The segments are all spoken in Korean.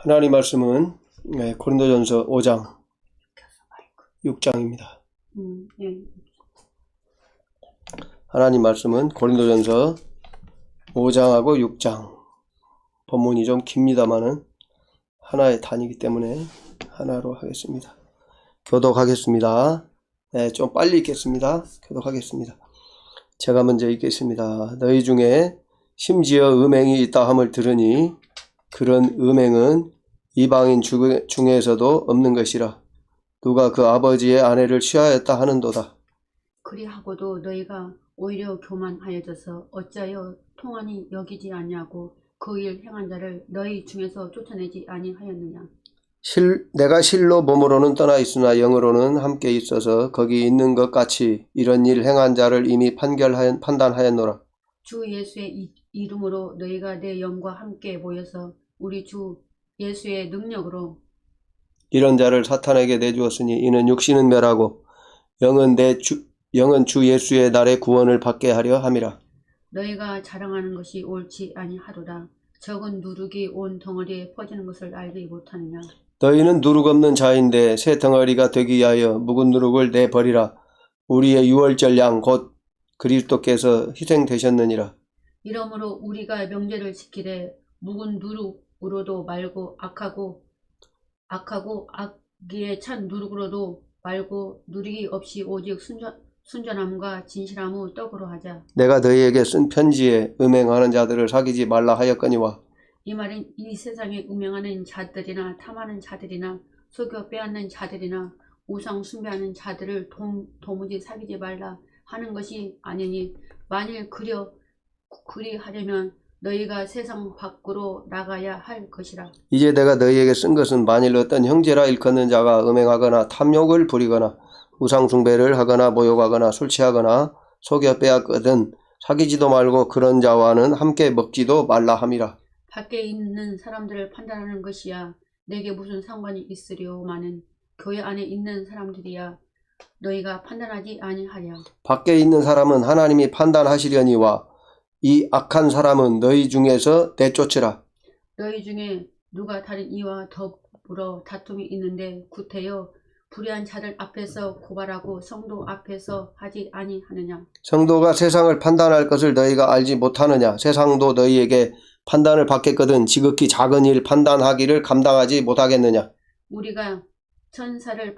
하나님 말씀은 고린도전서 5장 6장입니다. 하나님 말씀은 고린도전서 5장하고 6장. 본문이 좀 깁니다만은 하나의 단위이기 때문에 하나로 하겠습니다. 교독하겠습니다. 좀 빨리 읽겠습니다. 교독하겠습니다. 제가 먼저 읽겠습니다. 너희 중에 심지어 음행이 있다 함을 들으니 그런 음행은 이방인 중에서도 없는 것이라. 누가 그 아버지의 아내를 취하였다 하는도다. 그리하고도 너희가 오히려 교만하여져서 어찌하여 통하니 여기지 아니하고 그 일 행한 자를 너희 중에서 쫓아내지 아니하였느냐. 내가 실로 몸으로는 떠나 있으나 영으로는 함께 있어서 거기 있는 것 같이 이런 일 행한 자를 이미 판단하였노라. 주 예수의 이름으로 너희가 내 영과 함께 모여서 우리 주 예수의 능력으로 이런 자를 사탄에게 내주었으니 이는 육신은 멸하고 영은 주 예수의 날에 구원을 받게 하려 함이라. 너희가 자랑하는 것이 옳지 아니하도다. 적은 누룩이 온 덩어리에 퍼지는 것을 알지 못하느냐. 너희는 누룩 없는 자인데 새 덩어리가 되기 위하여 묵은 누룩을 내버리라. 우리의 유월절 양 곧 그리스도께서 희생되셨느니라. 이러므로 우리가 명제를 지키되 묵은 누룩으로도 말고 악하고 악기에 찬 누룩으로도 말고 누룩이 없이 오직 순전함과 진실함의 떡으로 하자. 내가 너희에게 쓴 편지에 음행하는 자들을 사귀지 말라 하였거니와. 이 말은 이 세상에 음행하는 자들이나 탐하는 자들이나 속여 빼앗는 자들이나 우상 숭배하는 자들을 도무지 사귀지 말라 하는 것이 아니니 만일 그리하려면 너희가 세상 밖으로 나가야 할 것이라. 이제 내가 너희에게 쓴 것은 만일 어떤 형제라 일컫는 자가 음행하거나 탐욕을 부리거나 우상 숭배를 하거나 모욕하거나 술 취하거나 속여 빼앗거든 사귀지도 말고 그런 자와는 함께 먹지도 말라 함이라. 밖에 있는 사람들을 판단하는 것이야 내게 무슨 상관이 있으려마는 교회 안에 있는 사람들이야 너희가 판단하지 아니하랴. 밖에 있는 사람은 하나님이 판단하시려니와 이 악한 사람은 너희 중에서 내쫓으라. 너희 중에 누가 다른 이와 더불어 다툼이 있는데 구태여 불의한 자들 앞에서 고발하고 성도 앞에서 하지 아니하느냐. 성도가 세상을 판단할 것을 너희가 알지 못하느냐. 세상도 너희에게 판단을 받겠거든 지극히 작은 일 판단하기를 감당하지 못하겠느냐. 우리가 천사를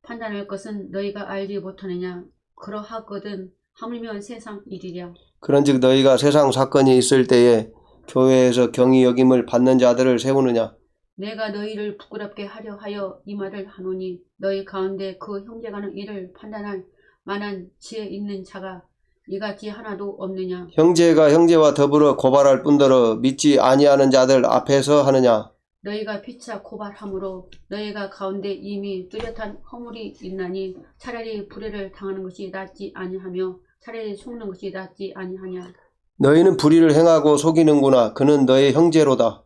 판단할 것은 너희가 알지 못하느냐. 그러하거든 하물며 세상 일이랴. 그런즉 너희가 세상 사건이 있을 때에 교회에서 경히 여김을 받는 자들을 세우느냐. 내가 너희를 부끄럽게 하려 하여 이 말을 하노니 너희 가운데 그 형제가 하는 일을 판단할 만한 지혜 있는 자가 이같이 하나도 없느냐. 형제가 형제와 더불어 고발할 뿐더러 믿지 아니하는 자들 앞에서 하느냐. 너희가 피차 고발함으로 너희가 가운데 이미 뚜렷한 허물이 있나니 차라리 불의를 당하는 것이 낫지 아니하며 차라리 속는 것이 낫지 아니하냐. 너희는 불의를 행하고 속이는구나. 그는 너의 형제로다.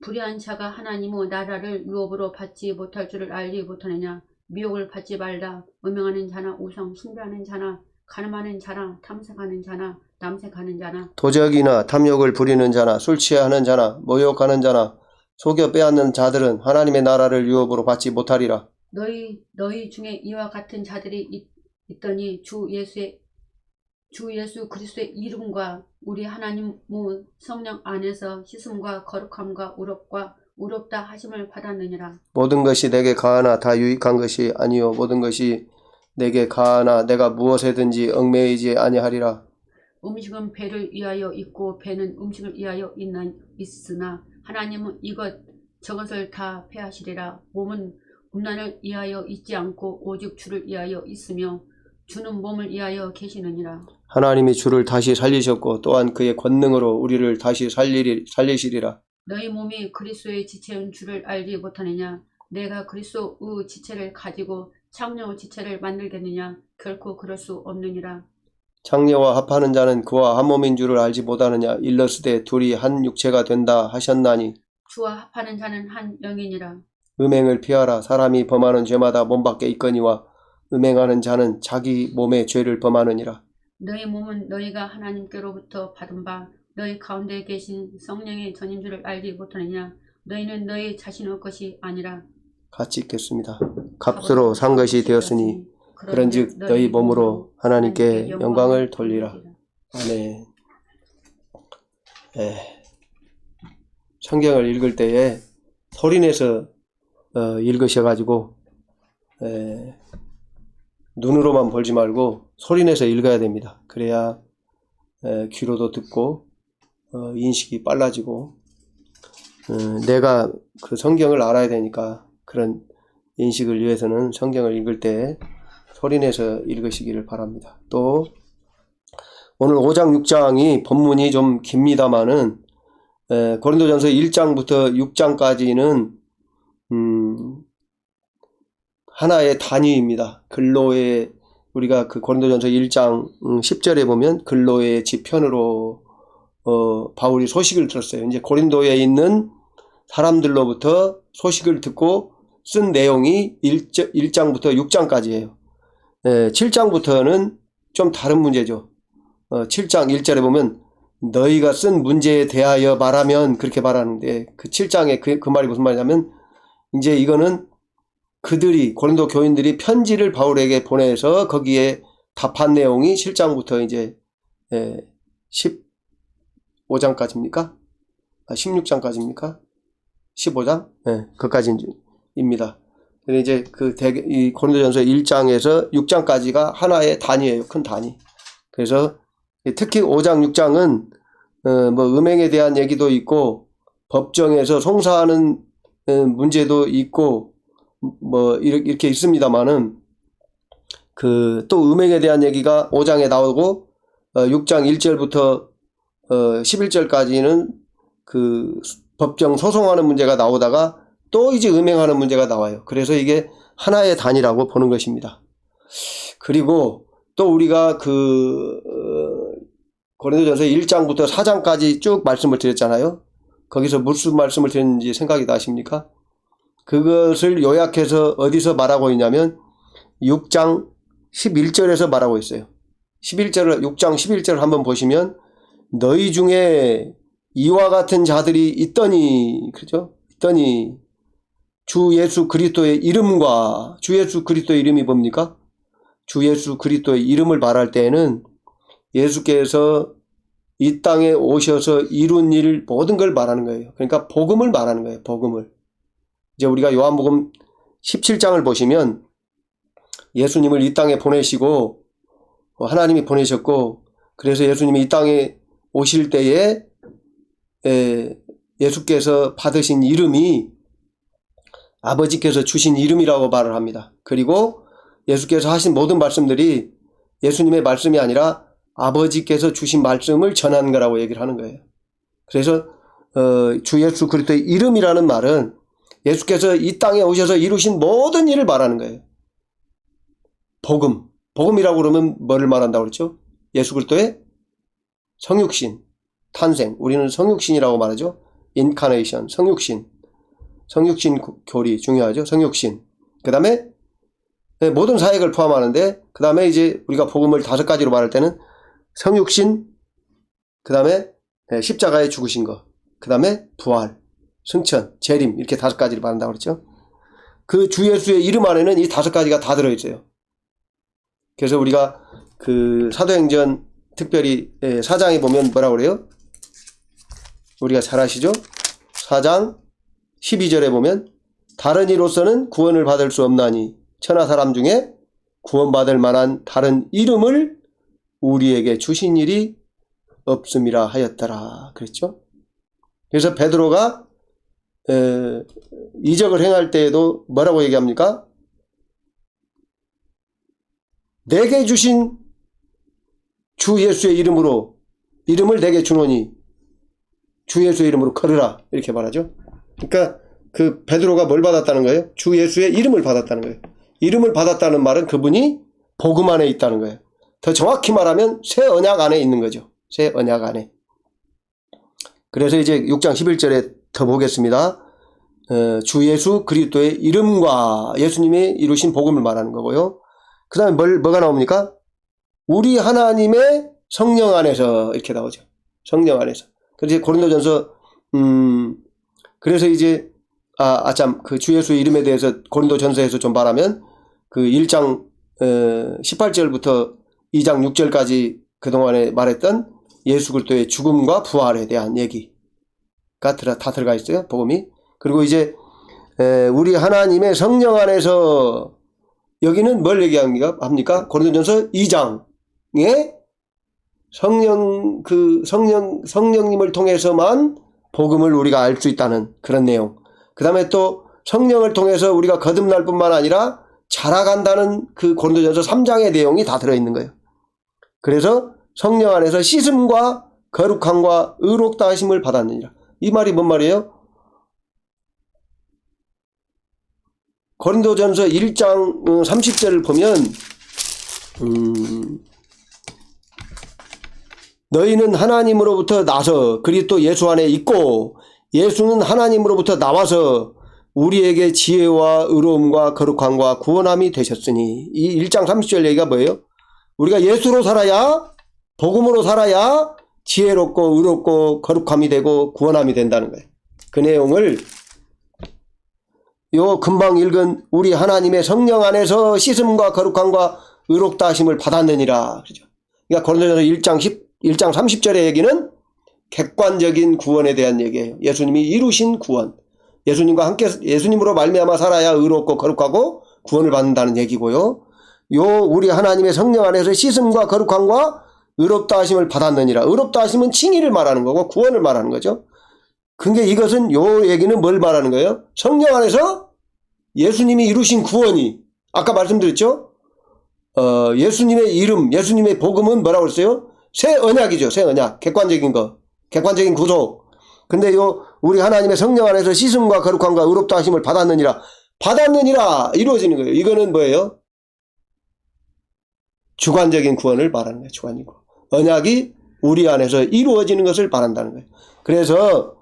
불의한 자가 하나님의 나라를 유업으로 받지 못할 줄을 알지 못하느냐. 미혹을 받지 말라. 음행하는 자나 우상 숭배하는 자나 가늠하는 자나 탐색하는 자나 남색하는 자나 도적이나 탐욕을 부리는 자나 술 취하는 자나 모욕하는 자나 속여 빼앗는 자들은 하나님의 나라를 유업으로 받지 못하리라. 너희 중에 이와 같은 자들이 있더니 주 예수 그리스도의 이름과 우리 하나님의 성령 안에서 씻음과 거룩함과 의롭다 하심을 받았느니라. 모든 것이 내게 가하나 다 유익한 것이 아니요 모든 것이 내게 가하나 내가 무엇에든지 얽매이지 아니하리라. 음식은 배를 위하여 있고 배는 음식을 위하여 있으나 하나님은 저것을 다 패하시리라. 몸은 음란을 위하여 있지 않고 오직 주를 위하여 있으며 주는 몸을 위하여 계시느니라. 하나님이 주를 다시 살리셨고 또한 그의 권능으로 우리를 다시 살리시리라. 너희 몸이 그리스도의 지체인 줄을 알지 못하느냐. 내가 그리스도의 지체를 가지고 창녀의 지체를 만들겠느냐. 결코 그럴 수 없느니라. 창녀와 합하는 자는 그와 한 몸인 줄을 알지 못하느냐. 일러스되 둘이 한 육체가 된다 하셨나니 주와 합하는 자는 한 영이니라. 음행을 피하라. 사람이 범하는 죄마다 몸 밖에 있거니와 음행하는 자는 자기 몸의 죄를 범하느니라. 너희 몸은 너희가 하나님께로부터 받은 바 너희 가운데 계신 성령의 전인 줄을 알지 못하느냐. 너희는 너희 자신의 것이 아니라 같이 읽겠습니다. 값으로 산 것이 되었으니 그런즉 너희 몸으로 하나님께 영광을 돌리라. 아멘. 성경을 읽을 때에 소리내서 읽으셔가지고 눈으로만 보지 말고 소리내서 읽어야 됩니다. 그래야 귀로도 듣고 인식이 빨라지고 내가 그 성경을 알아야 되니까 그런 인식을 위해서는 성경을 읽을 때 소리내서 읽으시기를 바랍니다. 또 오늘 5장 6장이 본문이 좀 깁니다마는 고린도전서 1장부터 6장까지는 하나의 단위입니다. 근로의 우리가 그 고린도전서 1장 10절에 보면 근로의 지편으로 바울이 소식을 들었어요. 이제 고린도에 있는 사람들로부터 소식을 듣고 쓴 내용이 1장부터 6장까지예요. 7장부터는 좀 다른 문제죠. 7장 1절에 보면 너희가 쓴 문제에 대하여 말하면 그렇게 말하는데 그 7장에 그 말이 무슨 말이냐면 이제 이거는 그들이 고린도 교인들이 편지를 바울에게 보내서 거기에 답한 내용이 7장부터 이제 15장까지입니까? 16장까지입니까? 15장? 그까지입니다. 이제 이 고린도전서 1장에서 6장까지가 하나의 단위예요. 큰 단위. 그래서 특히 5장, 6장은 뭐 음행에 대한 얘기도 있고 법정에서 송사하는 문제도 있고 뭐 이렇게 있습니다만은 또 음행에 대한 얘기가 5장에 나오고 6장 1절부터 11절까지는 그 법정 소송하는 문제가 나오다가 또 이제 음행하는 문제가 나와요. 그래서 이게 하나의 단위라고 보는 것입니다. 그리고 또 우리가 고린도전서 1장부터 4장까지 쭉 말씀을 드렸잖아요. 거기서 무슨 말씀을 드렸는지 생각이 나십니까? 그것을 요약해서 어디서 말하고 있냐면 6장 11절에서 말하고 있어요. 6장 11절을 한번 보시면 너희 중에 이와 같은 자들이 있더니, 그렇죠? 있더니 주 예수 그리스도의 이름과 주 예수 그리스도의 이름이 뭡니까? 주 예수 그리스도의 이름을 말할 때에는 예수께서 이 땅에 오셔서 이룬 일 모든 걸 말하는 거예요. 그러니까 복음을 말하는 거예요. 복음을. 이제 우리가 요한복음 17장을 보시면 예수님을 이 땅에 보내시고 하나님이 보내셨고 그래서 예수님이 이 땅에 오실 때에 예수께서 받으신 이름이 아버지께서 주신 이름이라고 말을 합니다. 그리고 예수께서 하신 모든 말씀들이 예수님의 말씀이 아니라 아버지께서 주신 말씀을 전한 거라고 얘기를 하는 거예요. 그래서 주 예수 그리스도의 이름이라는 말은 예수께서 이 땅에 오셔서 이루신 모든 일을 말하는 거예요. 복음이라고 그러면 뭐를 말한다고 그랬죠? 예수 그리스도의 성육신, 탄생. 우리는 성육신이라고 말하죠. 인카네이션, 성육신 교리 중요하죠. 성육신. 그 다음에 모든 사역을 포함하는데 그 다음에 이제 우리가 복음을 5가지로 말할 때는 성육신, 그 다음에 십자가에 죽으신 것, 그 다음에 부활, 승천, 재림 이렇게 5가지를 말한다고 그랬죠. 그 주 예수의 이름 안에는 이 5가지가 다 들어있어요. 그래서 우리가 그 사도행전 특별히 4장에 보면 뭐라고 그래요? 우리가 잘 아시죠? 4장 12절에 보면 다른 이로서는 구원을 받을 수 없나니 천하 사람 중에 구원받을 만한 다른 이름을 우리에게 주신 일이 없음이라 하였더라 그랬죠. 그래서 베드로가 이적을 행할 때에도 뭐라고 얘기합니까? 내게 주신 주 예수의 이름으로 이름을 내게 주노니 주 예수의 이름으로 걸으라 이렇게 말하죠. 그러니까 그 베드로가 뭘 받았다는 거예요? 주 예수의 이름을 받았다는 거예요. 이름을 받았다는 말은 그분이 복음 안에 있다는 거예요. 더 정확히 말하면 새 언약 안에 있는 거죠. 새 언약 안에. 그래서 이제 6장 11절에 더 보겠습니다. 주 예수 그리스도의 이름과 예수님이 이루신 복음을 말하는 거고요. 그 다음에 뭐가 나옵니까? 우리 하나님의 성령 안에서 이렇게 나오죠. 성령 안에서. 그래서 고린도전서 그래서 이제 참 그 주 예수의 이름에 대해서 고린도전서에서 좀 말하면 그 1장 18절부터 2장 6절까지 그동안에 말했던 예수 그리스도의 죽음과 부활에 대한 얘기가 다 들어가 있어요. 복음이. 그리고 이제 우리 하나님의 성령 안에서 여기는 뭘 얘기합니까? 고린도전서 2장에 성령님을 통해서만 복음을 우리가 알 수 있다는 그런 내용. 그 다음에 또 성령을 통해서 우리가 거듭날 뿐만 아니라 자라간다는 그 고린도전서 3장의 내용이 다 들어있는 거예요. 그래서 성령 안에서 씻음과 거룩함과 의롭다 하심을 받았느니라. 이 말이 뭔 말이에요? 고린도전서 1장 30절을 보면 너희는 하나님으로부터 나서 그리스도 예수 안에 있고 예수는 하나님으로부터 나와서 우리에게 지혜와 의로움과 거룩함과 구원함이 되셨으니 이 1장 30절 얘기가 뭐예요? 우리가 예수로 살아야 복음으로 살아야 지혜롭고 의롭고 거룩함이 되고 구원함이 된다는 거예요. 그 내용을 요 금방 읽은 우리 하나님의 성령 안에서 씻음과 거룩함과 의롭다 하심을 받았느니라. 그죠? 그러니까 고린도전서 1장 30절의 얘기는 객관적인 구원에 대한 얘기예요. 예수님이 이루신 구원. 예수님과 함께 예수님으로 말미암아 살아야 의롭고 거룩하고 구원을 받는다는 얘기고요. 요 우리 하나님의 성령 안에서 씻음과 거룩함과 의롭다 하심을 받았느니라. 의롭다 하심은 칭의를 말하는 거고 구원을 말하는 거죠. 근데 이것은 요 얘기는 뭘 말하는 거예요? 성령 안에서 예수님이 이루신 구원이 아까 말씀드렸죠? 예수님의 이름, 예수님의 복음은 뭐라고 했어요? 새 언약이죠. 새 언약. 객관적인 거. 객관적인 구속. 근데 요 우리 하나님의 성령 안에서 씻음과 거룩함과 의롭다 하심을 받았느니라. 받았느니라 이루어지는 거예요. 이거는 뭐예요? 주관적인 구원을 말하는 거예요. 주관적인 구원. 언약이 우리 안에서 이루어지는 것을 말한다는 거예요. 그래서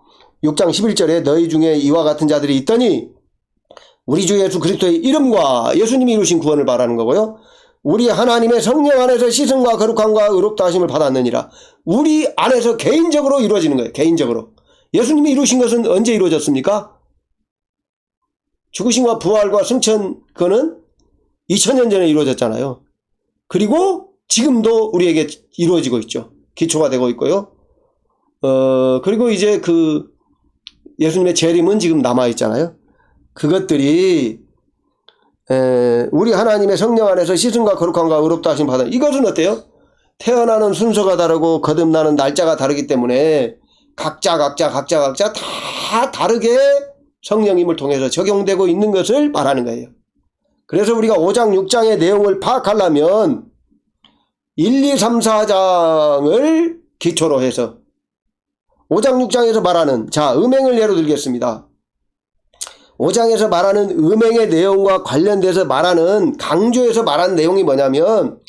6장 11절에 너희 중에 이와 같은 자들이 있더니 우리 주 예수 그리스도의 이름과 예수님이 이루신 구원을 말하는 거고요. 우리 하나님의 성령 안에서 씻음과 거룩함과 의롭다 하심을 받았느니라. 우리 안에서 개인적으로 이루어지는 거예요. 개인적으로. 예수님이 이루신 것은 언제 이루어졌습니까? 죽으심과 부활과 승천 그거는 2000년 전에 이루어졌잖아요. 그리고 지금도 우리에게 이루어지고 있죠. 기초가 되고 있고요. 그리고 이제 그 예수님의 재림은 지금 남아있잖아요. 그것들이 우리 하나님의 성령 안에서 씻음과 거룩함과 의롭다 하심 받아. 이것은 어때요? 태어나는 순서가 다르고 거듭나는 날짜가 다르기 때문에 각자 다 다르게 성령님을 통해서 적용되고 있는 것을 말하는 거예요. 그래서 우리가 5장 6장의 내용을 파악하려면 1, 2, 3, 4장을 기초로 해서 5장 6장에서 말하는 음행을 예로 들겠습니다. 5장에서 말하는 음행의 내용과 관련돼서 말하는 강조해서 말하는 내용이 뭐냐면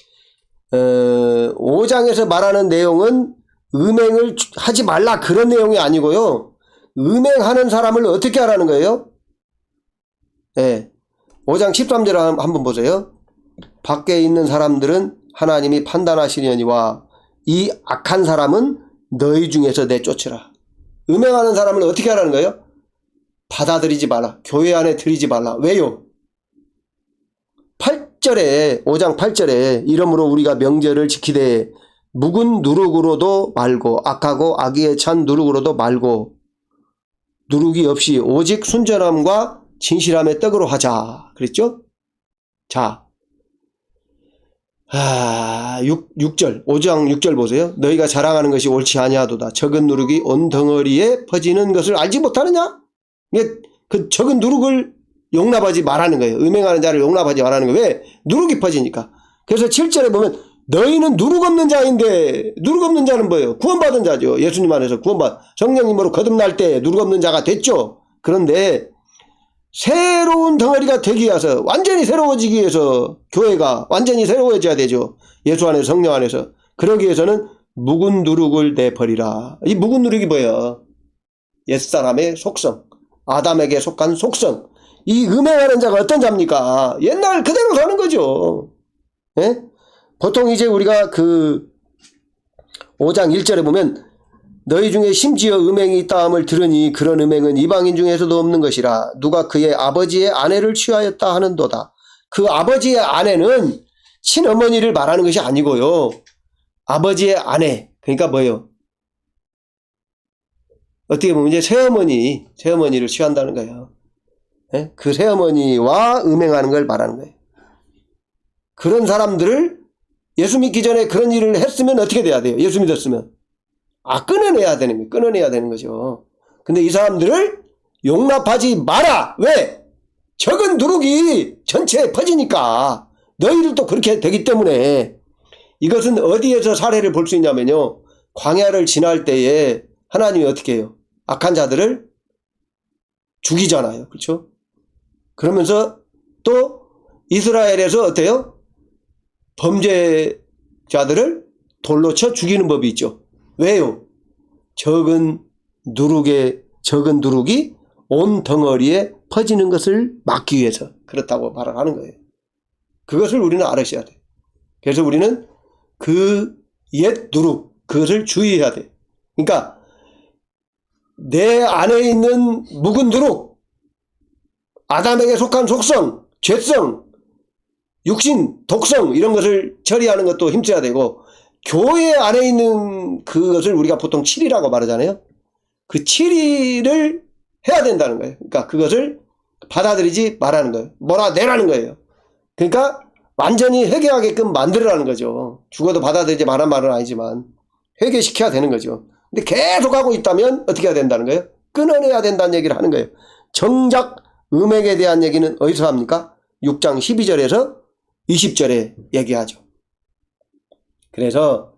5장에서 말하는 내용은 음행을 하지 말라 그런 내용이 아니고요. 음행하는 사람을 어떻게 하라는 거예요? 5장 13절 한번 보세요. 밖에 있는 사람들은 하나님이 판단하시려니와 이 악한 사람은 너희 중에서 내쫓으라. 음행하는 사람을 어떻게 하라는 거예요? 받아들이지 말라. 교회 안에 들이지 말라. 왜요? 8절에 5장 8절에 이러므로 우리가 명절을 지키되 묵은 누룩으로도 말고 악하고 악의에 찬 누룩으로도 말고 누룩이 없이 오직 순전함과 진실함의 떡으로 하자. 그랬죠? 6절 5장 6절 보세요. 너희가 자랑하는 것이 옳지 아니하도다. 적은 누룩이 온 덩어리에 퍼지는 것을 알지 못하느냐? 그 적은 누룩을 용납하지 말라는 거예요. 음행하는 자를 용납하지 말라는 거예요. 왜? 누룩이 퍼지니까. 그래서 7절에 보면 너희는 누룩 없는 자인데 누룩 없는 자는 뭐예요? 구원받은 자죠. 예수님 안에서 성령님으로 거듭날 때 누룩 없는 자가 됐죠. 그런데 새로운 덩어리가 되기 위해서 완전히 새로워지기 위해서 교회가 완전히 새로워져야 되죠. 예수 안에서 성령 안에서. 그러기 위해서는 묵은 누룩을 내버리라. 이 묵은 누룩이 뭐예요? 옛사람의 속성. 아담에게 속한 속성. 이 음행하는 자가 어떤 자입니까? 옛날 그대로 사는 거죠. 보통 이제 우리가 그 5장 1절에 보면 너희 중에 심지어 음행이 있다함을 들으니 그런 음행은 이방인 중에서도 없는 것이라. 누가 그의 아버지의 아내를 취하였다 하는도다. 그 아버지의 아내는 친어머니를 말하는 것이 아니고요. 아버지의 아내, 그러니까 뭐예요? 어떻게 보면 이제 새어머니를 취한다는 거예요. 예? 그 새어머니와 음행하는 걸 말하는 거예요. 그런 사람들을 예수 믿기 전에 그런 일을 했으면 어떻게 돼야 돼요? 예수 믿었으면. 끊어내야 되는 거예요. 끊어내야 되는 거죠. 근데 이 사람들을 용납하지 마라! 왜? 적은 누룩이 전체에 퍼지니까. 너희들도 그렇게 되기 때문에. 이것은 어디에서 사례를 볼 수 있냐면요. 광야를 지날 때에 하나님이 어떻게 해요? 악한 자들을 죽이잖아요. 그렇죠? 그러면서 또 이스라엘에서 어때요? 범죄자들을 돌로 쳐 죽이는 법이 있죠. 왜요? 적은 누룩이 온 덩어리에 퍼지는 것을 막기 위해서 그렇다고 말을 하는 거예요. 그것을 우리는 알으셔야 돼요. 그래서 우리는 그 옛 누룩, 그것을 주의해야 돼요. 그러니까 내 안에 있는 묵은 누룩, 아담에게 속한 속성, 죄성, 육신, 독성 이런 것을 처리하는 것도 힘써야 되고, 교회 안에 있는 그것을 우리가 보통 치리라고 말하잖아요. 그 치리를 해야 된다는 거예요. 그러니까 그것을 받아들이지 말라는 거예요. 몰아내라는 거예요. 그러니까 완전히 회개하게끔 만들어라는 거죠. 죽어도 받아들이지 말란 말은 아니지만 회개시켜야 되는 거죠. 근데 계속 하고 있다면 어떻게 해야 된다는 거예요? 끊어내야 된다는 얘기를 하는 거예요. 정작 음행에 대한 얘기는 어디서 합니까? 6장 12절에서 20절에 얘기하죠. 그래서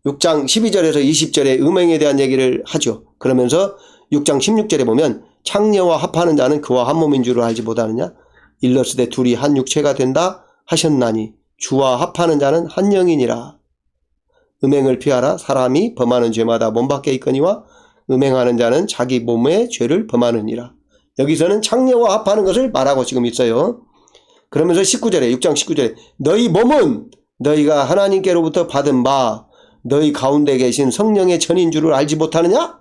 6장 12절에서 20절에 음행에 대한 얘기를 하죠. 그러면서 6장 16절에 보면 창녀와 합하는 자는 그와 한 몸인 줄을 알지 못하느냐? 일러스되 둘이 한 육체가 된다 하셨나니 주와 합하는 자는 한 영이니라. 음행을 피하라. 사람이 범하는 죄마다 몸 밖에 있거니와 음행하는 자는 자기 몸의 죄를 범하느니라. 여기서는 창녀와 합하는 것을 말하고 지금 있어요. 그러면서 19절에 6장 19절에 너희 몸은 너희가 하나님께로부터 받은 바 너희 가운데 계신 성령의 전인 줄을 알지 못하느냐?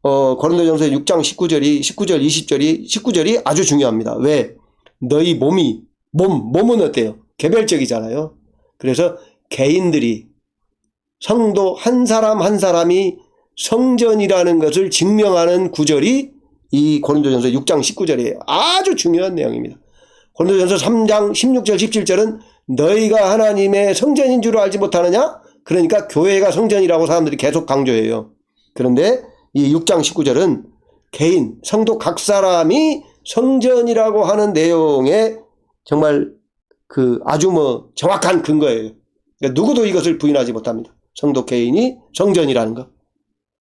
고린도전서 6장 19절이 19절이 아주 중요합니다. 왜? 너희 몸은 어때요? 개별적이잖아요. 그래서 개인들이 성도 한 사람 한 사람이 성전이라는 것을 증명하는 구절이 이 고린도전서 6장 19절이에요. 아주 중요한 내용입니다. 고린도전서 3장 16절 17절은 너희가 하나님의 성전인 줄 알지 못하느냐? 그러니까 교회가 성전이라고 사람들이 계속 강조해요. 그런데 이 6장 19절은 개인, 성도 각 사람이 성전이라고 하는 내용에 정말 그 아주 정확한 근거예요. 그러니까 누구도 이것을 부인하지 못합니다. 성도 개인이 성전이라는 것.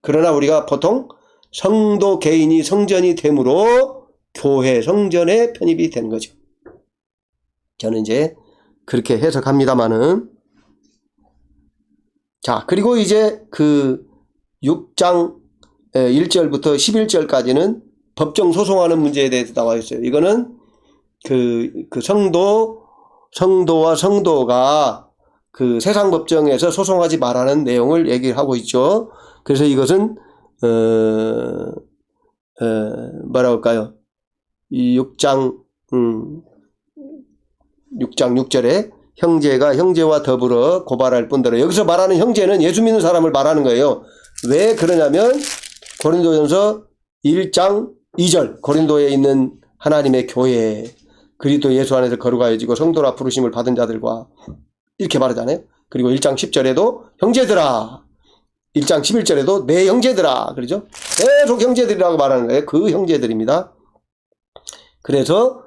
그러나 우리가 보통 성도 개인이 성전이 되므로 교회 성전에 편입이 되는 거죠. 저는 이제 그렇게 해석합니다마는. 자, 그리고 이제 그 6장 1절부터 11절까지는 법정 소송하는 문제에 대해서 나와 있어요. 이거는 그 성도와 성도가 그 세상 법정에서 소송하지 말라는 내용을 얘기를 하고 있죠. 그래서 이것은 뭐라 할까요? 이 6장 6절에 형제가 형제와 더불어 고발할 뿐더러, 여기서 말하는 형제는 예수 믿는 사람을 말하는 거예요. 왜 그러냐면 고린도전서 1장 2절 고린도에 있는 하나님의 교회, 그리스도 예수 안에서 거룩하여지고 성도라 부르심을 받은 자들과 이렇게 말하잖아요. 그리고 1장 10절에도 형제들아, 1장 11절에도 내 형제들아, 그러죠? 계속 형제들이라고 말하는 거예요. 그 형제들입니다. 그래서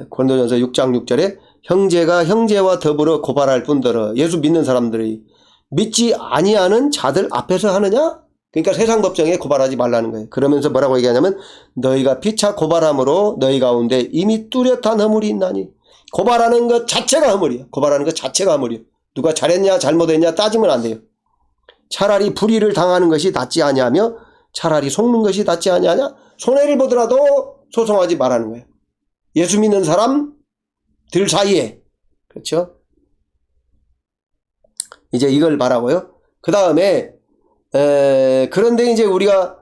고린도전서 6장 6절에 형제가 형제와 더불어 고발할 뿐더러, 예수 믿는 사람들이 믿지 아니하는 자들 앞에서 하느냐? 그러니까 세상 법정에 고발하지 말라는 거예요. 그러면서 뭐라고 얘기하냐면 너희가 피차 고발함으로 너희 가운데 이미 뚜렷한 허물이 있나니. 고발하는 것 자체가 허물이에요. 고발하는 것 자체가 허물이에요. 누가 잘했냐 잘못했냐 따지면 안 돼요. 차라리 불의를 당하는 것이 낫지 아니하며 차라리 속는 것이 낫지 아니하냐? 손해를 보더라도 소송하지 말라는 거예요. 예수 믿는 사람들 사이에. 그렇죠? 이제 이걸 말하고요. 그 다음에 그런데 이제 우리가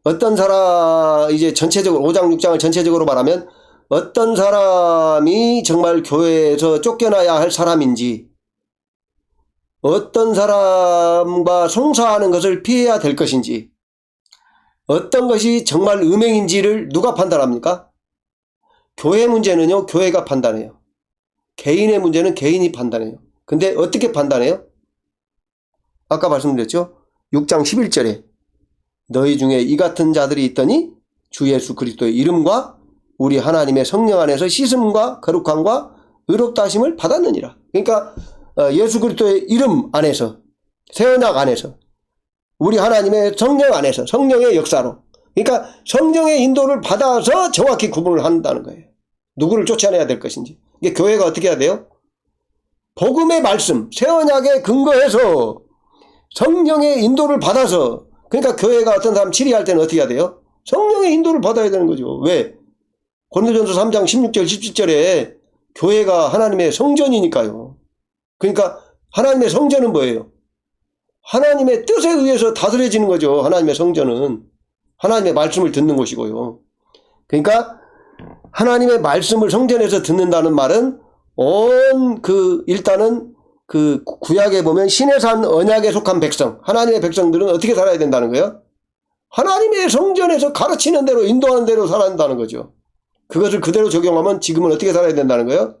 어떤 사람, 이제 전체적으로, 5장, 6장을 전체적으로 말하면 어떤 사람이 정말 교회에서 쫓겨나야 할 사람인지, 어떤 사람과 송사하는 것을 피해야 될 것인지, 어떤 것이 정말 음행인지를 누가 판단합니까? 교회 문제는요, 교회가 판단해요. 개인의 문제는 개인이 판단해요. 근데 어떻게 판단해요? 아까 말씀드렸죠? 6장 11절에 너희 중에 이 같은 자들이 있더니 주 예수 그리스도의 이름과 우리 하나님의 성령 안에서 씻음과 거룩함과 의롭다 하심을 받았느니라. 그러니까 예수 그리스도의 이름 안에서, 새 언약 안에서, 우리 하나님의 성령 안에서, 성령의 역사로, 그러니까 성령의 인도를 받아서 정확히 구분을 한다는 거예요. 누구를 쫓아내야 될 것인지. 이게 교회가 어떻게 해야 돼요? 복음의 말씀, 새 언약에 근거해서 성령의 인도를 받아서, 그러니까 교회가 어떤 사람 치리할 때는 어떻게 해야 돼요? 성령의 인도를 받아야 되는 거죠. 왜? 고린도전서 3장 16절 17절에 교회가 하나님의 성전이니까요. 그러니까 하나님의 성전은 뭐예요? 하나님의 뜻에 의해서 다스려지는 거죠. 하나님의 성전은 하나님의 말씀을 듣는 곳이고요. 그러니까 하나님의 말씀을 성전에서 듣는다는 말은 일단은 구약에 보면 신의 산 언약에 속한 백성, 하나님의 백성들은 어떻게 살아야 된다는 거예요? 하나님의 성전에서 가르치는 대로, 인도하는 대로 살아야 한다는 거죠. 그것을 그대로 적용하면 지금은 어떻게 살아야 된다는 거예요?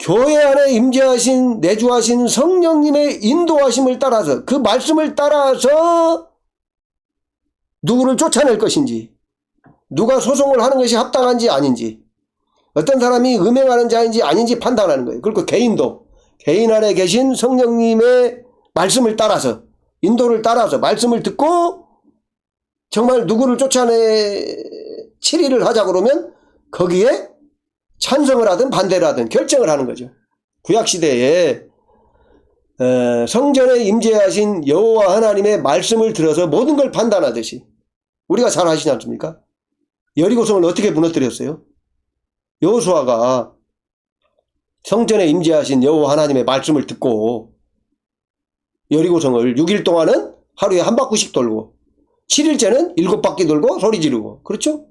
교회 안에 임재하신, 내주하신 성령님의 인도하심을 따라서, 그 말씀을 따라서 누구를 쫓아낼 것인지, 누가 소송을 하는 것이 합당한지 아닌지, 어떤 사람이 음행하는 자인지 아닌지 판단하는 거예요. 그리고 개인도 개인 안에 계신 성령님의 말씀을 따라서, 인도를 따라서 말씀을 듣고 정말 누구를 치리를 하자 그러면 거기에 찬성을 하든 반대를 하든 결정을 하는 거죠. 구약시대에 성전에 임재하신 여호와 하나님의 말씀을 들어서 모든 걸 판단하듯이 우리가 잘 아시지 않습니까? 여리고성을 어떻게 무너뜨렸어요? 여호수아가 성전에 임재하신 여호와 하나님의 말씀을 듣고 여리고성을 6일 동안은 하루에 한 바퀴씩 돌고 7일째는 7바퀴 돌고 소리 지르고, 그렇죠?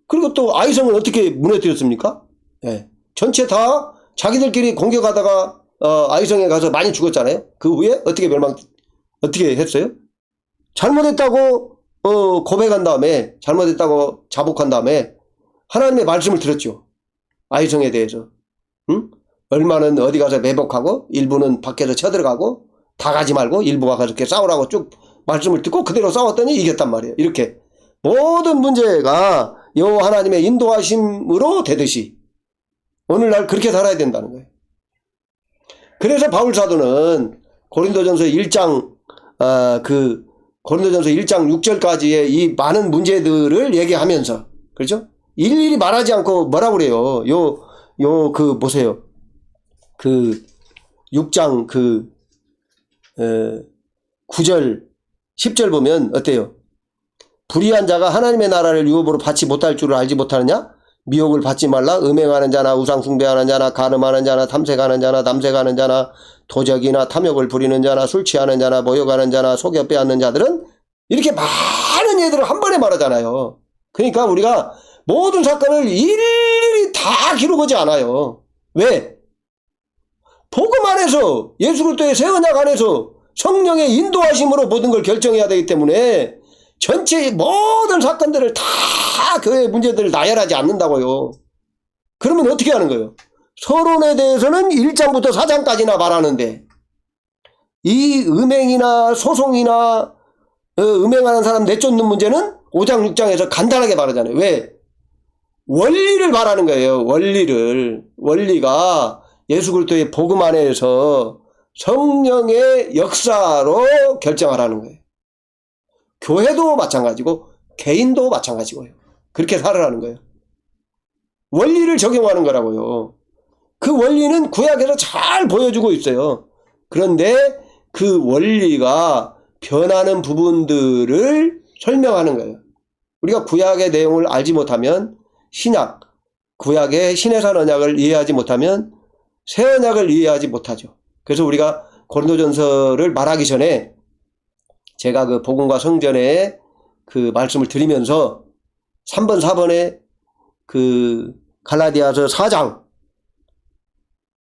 그리고 또 아이성을 어떻게 무너뜨렸습니까? 네. 전체 다 자기들끼리 공격하다가 아이성에 가서 많이 죽었잖아요. 그 후에 어떻게 했어요? 잘못했다고 고백한 다음에, 잘못했다고 자복한 다음에 하나님의 말씀을 들었죠. 아이성에 대해서. 응? 얼마는 어디 가서 매복하고 일부는 밖에서 쳐들어가고 다 가지 말고 일부가 가서 이렇게 싸우라고 쭉 말씀을 듣고 그대로 싸웠더니 이겼단 말이에요. 이렇게 모든 문제가 여호와 하나님의 인도하심으로 되듯이 오늘날 그렇게 살아야 된다는 거예요. 그래서 바울 사도는 고린도전서 1장 고린도전서 1장 6절까지의 이 많은 문제들을 얘기하면서, 그렇죠? 일일이 말하지 않고 뭐라고 그래요? 보세요. 6장 9절 10절 보면 어때요? 불의한 자가 하나님의 나라를 유업으로 받지 못할 줄을 알지 못하느냐? 미혹을 받지 말라. 음행하는 자나 우상 숭배하는 자나 간음하는 자나 탐색하는 자나 남색하는 자나 도적이나 탐욕을 부리는 자나 술 취하는 자나 모욕하는 자나 속여 빼앗는 자들은, 이렇게 많은 예들을 한 번에 말하잖아요. 그러니까 우리가 모든 사건을 일일이 다 기록하지 않아요. 왜? 복음 안에서, 예수 그리스도의 새 언약 안에서 성령의 인도하심으로 모든 걸 결정해야 되기 때문에 전체의 모든 사건들을 다 교회의 문제들을 나열하지 않는다고요. 그러면 어떻게 하는 거예요? 서론에 대해서는 1장부터 4장까지나 말하는데 이 음행이나 소송이나 음행하는 사람 내쫓는 문제는 5장 6장에서 간단하게 말하잖아요. 왜? 원리를 말하는 거예요. 원리가 예수 그리스도의 복음 안에서 성령의 역사로 결정하라는 거예요. 교회도 마찬가지고 개인도 마찬가지고요. 그렇게 살아라는 거예요. 원리를 적용하는 거라고요. 그 원리는 구약에서 잘 보여주고 있어요. 그런데 그 원리가 변하는 부분들을 설명하는 거예요. 우리가 구약의 내용을 알지 못하면 구약의 신의 산 언약을 이해하지 못하면 새 언약을 이해하지 못하죠. 그래서 우리가 고린도전서를 말하기 전에 제가 그 복음과 성전에 그 말씀을 드리면서 3번, 4번에 그 갈라디아서 4장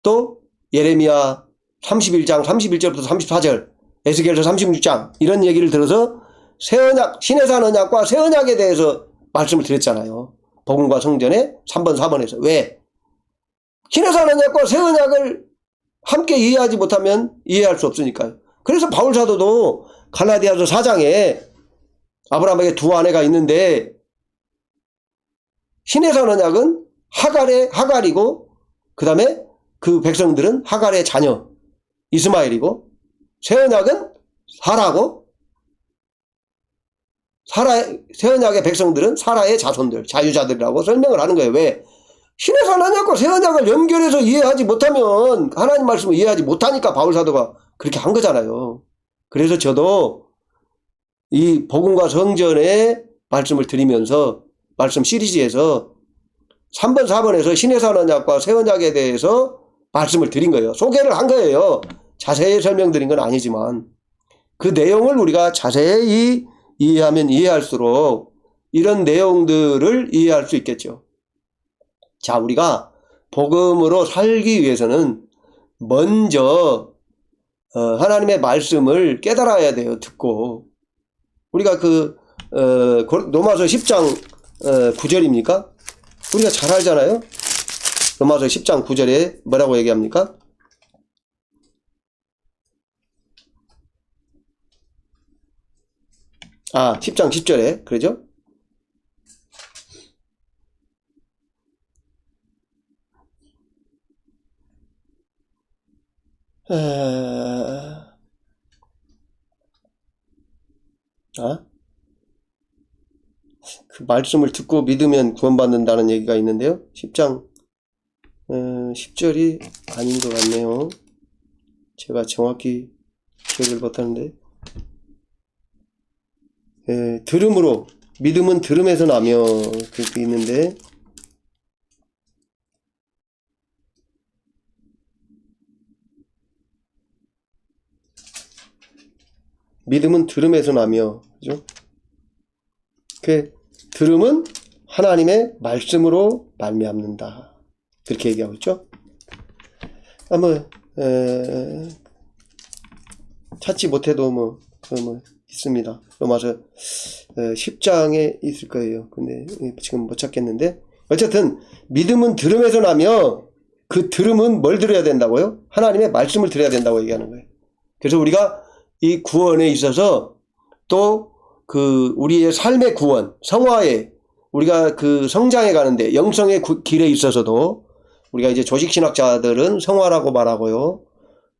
또 예레미야 31장 31절부터 34절 에스겔서 36장 이런 얘기를 들어서 새 언약, 신의 산 언약과 새 언약에 대해서 말씀을 드렸잖아요. 복음과 성전에 3번, 4번에서. 왜? 신의 산 언약과 새 언약을 함께 이해하지 못하면 이해할 수 없으니까요. 그래서 바울 사도도 갈라디아서 4장에 아브라함에게 두 아내가 있는데 신의 산 언약은 하갈이고 그 다음에 그 백성들은 하갈의 자녀 이스마엘이고 새 언약은 사라고 새 언약의 백성들은 사라의 자손들 자유자들이라고 설명을 하는 거예요. 왜? 신의 산 언약과 새 언약을 연결해서 이해하지 못하면 하나님 말씀을 이해하지 못하니까 바울 사도가 그렇게 한 거잖아요. 그래서 저도 이 복음과 성전의 말씀을 드리면서 말씀 시리즈에서 3번, 4번에서 신의 산 언약과 새 언약에 대해서 말씀을 드린 거예요. 소개를 한 거예요. 자세히 설명드린 건 아니지만 그 내용을 우리가 자세히 이해하면 이해할수록 이런 내용들을 이해할 수 있겠죠. 자, 우리가 복음으로 살기 위해서는 먼저 하나님의 말씀을 깨달아야 돼요. 듣고 우리가 로마서 10장 9절입니까? 우리가 잘 알잖아요. 로마서 10장 9절에 뭐라고 얘기합니까? 10장 10절에 그러죠? 그 말씀을 듣고 믿으면 구원받는다는 얘기가 있는데요. 10장 10절이 아닌 것 같네요. 제가 정확히 기억을 못하는데 들음으로 믿음은 들음에서 나며 그렇게 있는데 믿음은 들음에서 나며 그죠? 그 들음은 하나님의 말씀으로 말미암는다 그렇게 얘기하고 있죠. 한번 찾지 못해도 뭐 있습니다. 로마서 10장에 있을 거예요. 근데 지금 못 찾겠는데 어쨌든 믿음은 들음에서 나며 그 들음은 뭘 들어야 된다고요? 하나님의 말씀을 들어야 된다고 얘기하는 거예요. 그래서 우리가 이 구원에 있어서 또 우리의 삶의 구원, 성화에 우리가 그 성장해 가는데 영성의 길에 있어서도 우리가 이제 조직신학자들은 성화라고 말하고요.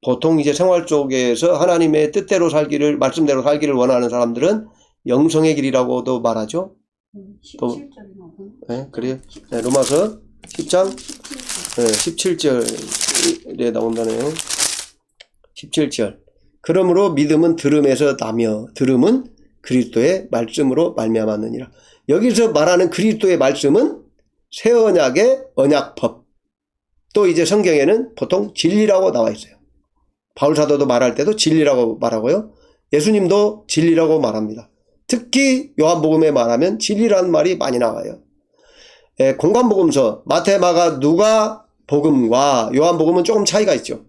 보통 이제 생활 쪽에서 하나님의 뜻대로 살기를, 말씀대로 살기를 원하는 사람들은 영성의 길이라고도 말하죠. 17절에 나오고. 네, 그래요. 네, 로마서 10장 17절에 나온다네요. 17절. 그러므로 믿음은 들음에서 나며 들음은 그리스도의 말씀으로 말미암았느니라. 여기서 말하는 그리스도의 말씀은 새 언약의 언약법. 또 이제 성경에는 보통 진리라고 나와 있어요. 바울 사도도 말할 때도 진리라고 말하고요. 예수님도 진리라고 말합니다. 특히 요한복음에 말하면 진리라는 말이 많이 나와요. 공관복음서 마태, 마가, 누가 복음과 요한복음은 조금 차이가 있죠.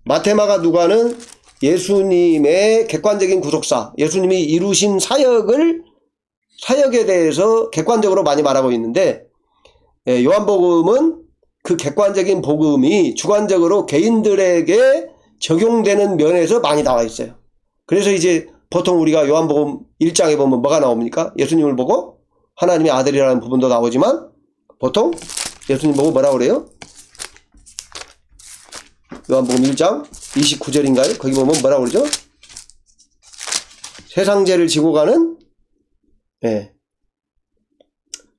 마태, 마가, 누가는 예수님의 객관적인 구속사, 예수님이 이루신 사역에 대해서 객관적으로 많이 말하고 있는데 요한복음은 그 객관적인 복음이 주관적으로 개인들에게 적용되는 면에서 많이 나와 있어요. 그래서 이제 보통 우리가 요한복음 1장에 보면 뭐가 나옵니까? 예수님을 보고 하나님의 아들이라는 부분도 나오지만 보통 예수님 보고 뭐라고 그래요? 요한복음 1장 29절인가요? 거기 보면 뭐라고 그러죠? 세상 죄를 지고 가는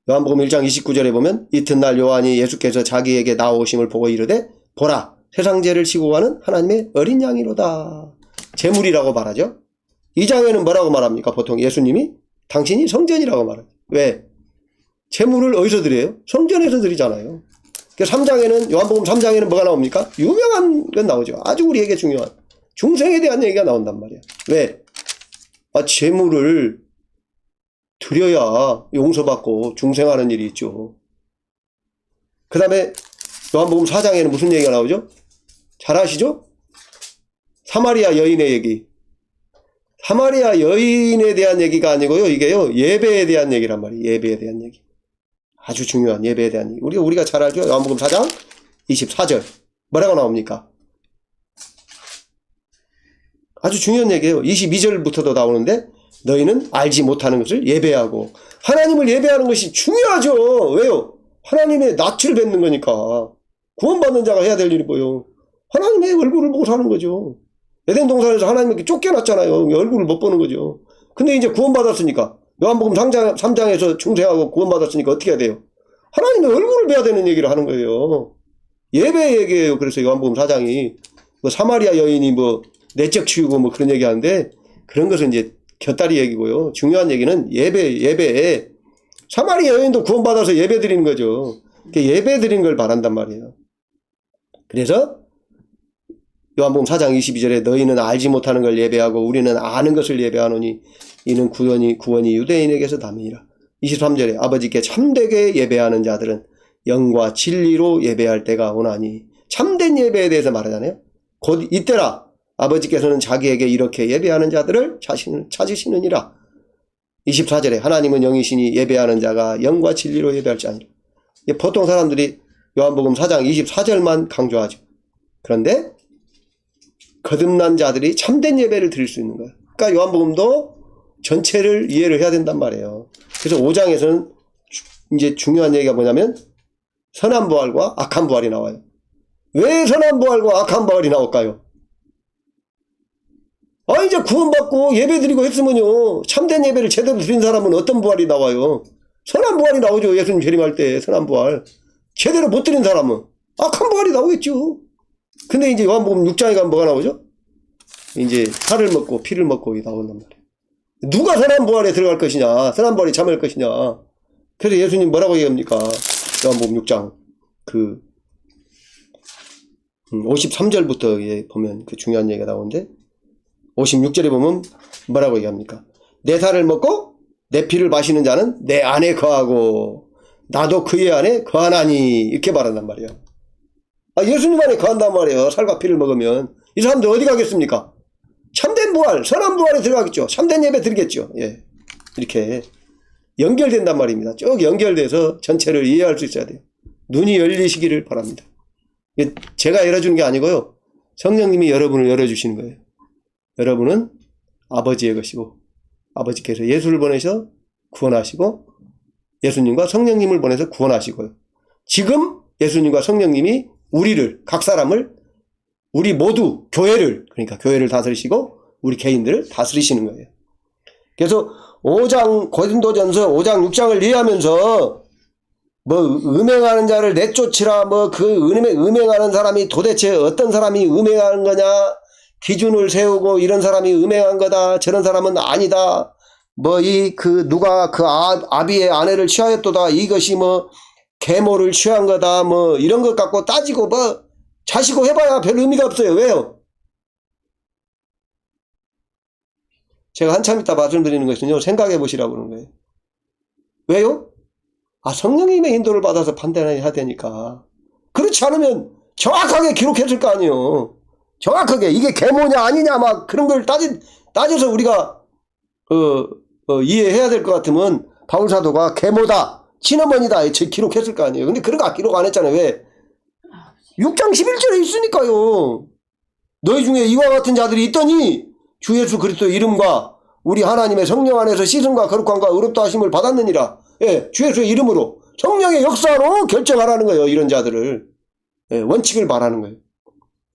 요한복음 1장 29절에 보면 이튿날 요한이 예수께서 자기에게 나오심을 보고 이르되 보라 세상 죄를 지고 가는 하나님의 어린 양이로다. 제물이라고 말하죠. 2장에는 뭐라고 말합니까? 보통 예수님이 당신이 성전이라고 말하죠. 왜? 제물을 어디서 드려요? 성전에서 드리잖아요. 3장에는 요한복음 3장에는 뭐가 나옵니까? 유명한 건 나오죠. 아주 우리에게 중요한 중생에 대한 얘기가 나온단 말이야. 왜? 재물을 드려야 용서받고 중생하는 일이 있죠. 그 다음에 요한복음 4장에는 무슨 얘기가 나오죠? 잘 아시죠? 사마리아 여인의 얘기. 사마리아 여인에 대한 얘기가 아니고요. 이게요, 예배에 대한 얘기란 말이에요. 예배에 대한 얘기. 아주 중요한 예배에 대한 얘기. 우리가 잘 알죠? 요한복음 4장 24절. 뭐라고 나옵니까? 아주 중요한 얘기예요. 22절부터도 나오는데, 너희는 알지 못하는 것을 예배하고. 하나님을 예배하는 것이 중요하죠. 왜요? 하나님의 낯을 뵙는 거니까. 구원받는 자가 해야 될 일이 뭐예요? 하나님의 얼굴을 보고 사는 거죠. 에덴 동산에서 하나님께 쫓겨났잖아요. 얼굴을 못 보는 거죠. 근데 이제 구원받았으니까, 요한복음 3장에서 중생하고 구원받았으니까 어떻게 해야 돼요? 하나님의 얼굴을 봐야 되는 얘기를 하는 거예요. 예배 얘기예요. 그래서 요한복음 4장이 뭐 사마리아 여인이 뭐 내적 치유고 뭐 그런 얘기 하는데, 그런 것은 이제 곁다리 얘기고요. 중요한 얘기는 예배에 사마리아 여인도 구원받아서 예배 드리는 거죠. 예배 드리는 걸 바란단 말이에요. 그래서 요한복음 4장 22절에 너희는 알지 못하는 걸 예배하고 우리는 아는 것을 예배하노니 이는 구원이 유대인에게서 담이니라. 23절에 아버지께 참되게 예배하는 자들은 영과 진리로 예배할 때가 오나니. 참된 예배에 대해서 말하잖아요. 곧 이때라 아버지께서는 자기에게 이렇게 예배하는 자들을 찾으시느니라. 24절에 하나님은 영이시니 예배하는 자가 영과 진리로 예배할 자 아니라. 보통 사람들이 요한복음 4장 24절만 강조하죠. 그런데 거듭난 자들이 참된 예배를 드릴 수 있는 거예요. 그러니까 요한복음도 전체를 이해를 해야 된단 말이에요. 그래서 5장에서는 이제 중요한 얘기가 뭐냐면 선한 부활과 악한 부활이 나와요. 왜 선한 부활과 악한 부활이 나올까요? 이제 구원받고 예배 드리고 했으면요, 참된 예배를 제대로 드린 사람은 어떤 부활이 나와요? 선한 부활이 나오죠. 예수님 재림할 때 선한 부활. 제대로 못 드린 사람은 악한 부활이 나오겠죠. 근데 이제 요한복음 6장에 가면 뭐가 나오죠? 이제 살을 먹고 피를 먹고 나온단 말이에요. 누가 선한 부활에 들어갈 것이냐, 선한 부활에 참여할 것이냐. 그래서 예수님 뭐라고 얘기합니까? 요한복음 6장 53절부터 보면 그 중요한 얘기가 나오는데, 56절에 보면 뭐라고 얘기합니까? 내 살을 먹고 내 피를 마시는 자는 내 안에 거하고 나도 그의 안에 거하나니. 이렇게 말한단 말이에요. 예수님 안에 거한단 말이에요. 살과 피를 먹으면. 이 사람들 어디 가겠습니까? 참된 부활, 선한 부활에 들어가겠죠. 참된 예배 드리겠죠. 예. 이렇게 연결된단 말입니다. 쭉 연결돼서 전체를 이해할 수 있어야 돼요. 눈이 열리시기를 바랍니다. 제가 열어주는 게 아니고요, 성령님이 여러분을 열어주시는 거예요. 여러분은 아버지의 것이고, 아버지께서 예수를 보내셔 구원하시고, 예수님과 성령님을 보내서 구원하시고요. 지금 예수님과 성령님이 우리를, 각 사람을, 우리 모두 교회를, 그러니까 교회를 다스리시고 우리 개인들을 다스리시는 거예요. 그래서 5장 고린도전서 5장 6장을 이해하면서 뭐 음행하는 자를 내쫓으라, 뭐 그 음행하는 사람이 도대체 어떤 사람이 음행하는 거냐, 기준을 세우고 이런 사람이 음행한 거다, 저런 사람은 아니다, 뭐 누가 그 아비의 아내를 취하였도다, 이것이 뭐 계모를 취한 거다, 뭐 이런 것 갖고 따지고 뭐 자시고 해봐야 별 의미가 없어요. 왜요? 제가 한참 있다 말씀드리는 것은요, 생각해 보시라고 그러는 거예요. 왜요? 성령님의 인도를 받아서 판단해야 되니까. 그렇지 않으면 정확하게 기록했을 거 아니에요. 정확하게 이게 계모냐 아니냐 막 그런 걸 따져서 우리가 이해해야 될 것 같으면 바울사도가 계모다, 친어머니다 기록했을 거 아니에요. 근데 그런 거 기록 안 했잖아요. 왜? 6장 11절에 있으니까요. 너희 중에 이와 같은 자들이 있더니 주 예수 그리스도 이름과 우리 하나님의 성령 안에서 씻음과 거룩함과 의롭다 하심을 받았느니라. 예, 주 예수의 이름으로 성령의 역사로 결정하라는 거예요. 이런 자들을. 예, 원칙을 말하는 거예요.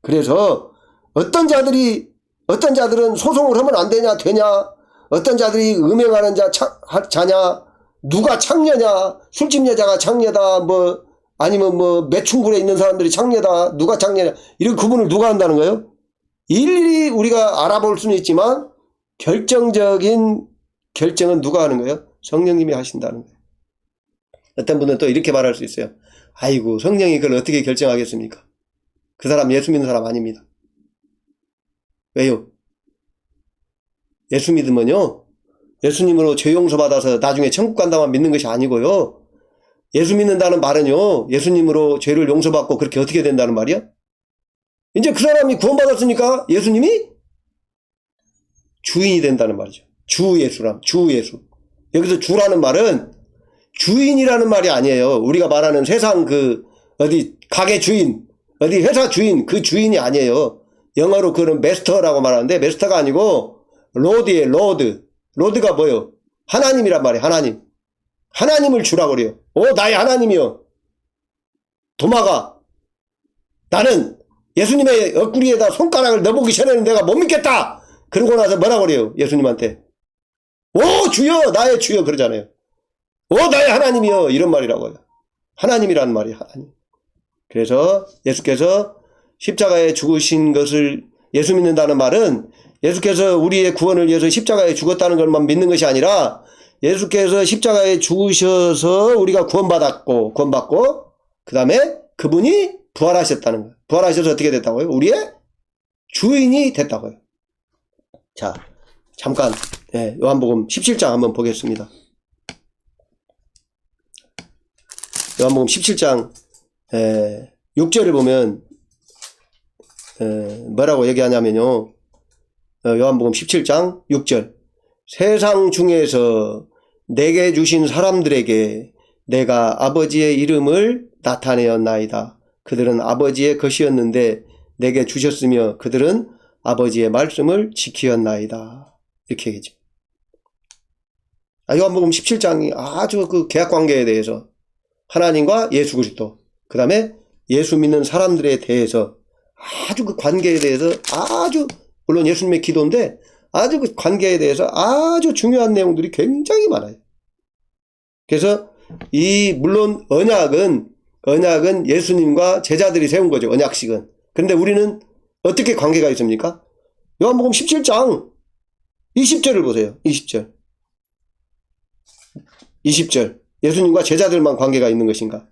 그래서 어떤 자들은 소송을 하면 안 되냐, 어떤 자들이 음행하는 자냐, 누가 창녀냐, 술집 여자가 창녀다, 뭐 아니면 뭐 매춘굴에 있는 사람들이 창녀다, 누가 창녀냐, 이런 구분을 누가 한다는 거예요? 일일이 우리가 알아볼 수는 있지만 결정적인 결정은 누가 하는 거예요? 성령님이 하신다는 거예요. 어떤 분은 또 이렇게 말할 수 있어요. 아이고, 성령이 그걸 어떻게 결정하겠습니까? 그 사람 예수 믿는 사람 아닙니다. 왜요? 예수 믿으면요, 예수님으로 죄 용서받아서 나중에 천국 간다만 믿는 것이 아니고요, 예수 믿는다는 말은요, 예수님으로 죄를 용서받고 그렇게 어떻게 된다는 말이야? 이제 그 사람이 구원받았으니까 예수님이 주인이 된다는 말이죠. 주 예수. 여기서 주라는 말은 주인이라는 말이 아니에요. 우리가 말하는 세상 어디 가게 주인, 어디 회사 주인, 그 주인이 아니에요. 영어로 그는 메스터라고 말하는데, 메스터가 아니고 로드예요. 로드가 뭐예요? 하나님이란 말이에요. 하나님을 주라고 그래요. 나의 하나님이요, 도마가 나는 예수님의 옆구리에다 손가락을 넣어보기 전에는 내가 못 믿겠다. 그러고 나서 뭐라고 그래요? 예수님한테 주여, 나의 주여 그러잖아요. 나의 하나님이요, 이런 말이라고요. 하나님이라는 말이에요. 하나님. 그래서 예수께서 십자가에 죽으신 것을, 예수 믿는다는 말은 예수께서 우리의 구원을 위해서 십자가에 죽었다는 것만 믿는 것이 아니라, 예수께서 십자가에 죽으셔서 우리가 구원받고 그 다음에 그분이 부활하셨다는 거예요. 부활하셔서 어떻게 됐다고요? 우리의 주인이 됐다고요. 자, 잠깐 요한복음 17장 한번 보겠습니다. 요한복음 17장 6절을 보면 뭐라고 얘기하냐면요, 요한복음 17장 6절, 세상 중에서 내게 주신 사람들에게 내가 아버지의 이름을 나타내었나이다. 그들은 아버지의 것이었는데 내게 주셨으며 그들은 아버지의 말씀을 지키었나이다. 이렇게 얘기죠. 요한복음 17장이 아주 그 계약관계에 대해서, 하나님과 예수 그리스도, 그 다음에 예수 믿는 사람들에 대해서 아주 그 관계에 대해서 아주, 물론 예수님의 기도인데 아주 그 관계에 대해서 아주 중요한 내용들이 굉장히 많아요. 그래서 물론 언약은 예수님과 제자들이 세운 거죠. 언약식은. 그런데 우리는 어떻게 관계가 있습니까? 요한복음 17장 20절을 보세요. 20절. 예수님과 제자들만 관계가 있는 것인가?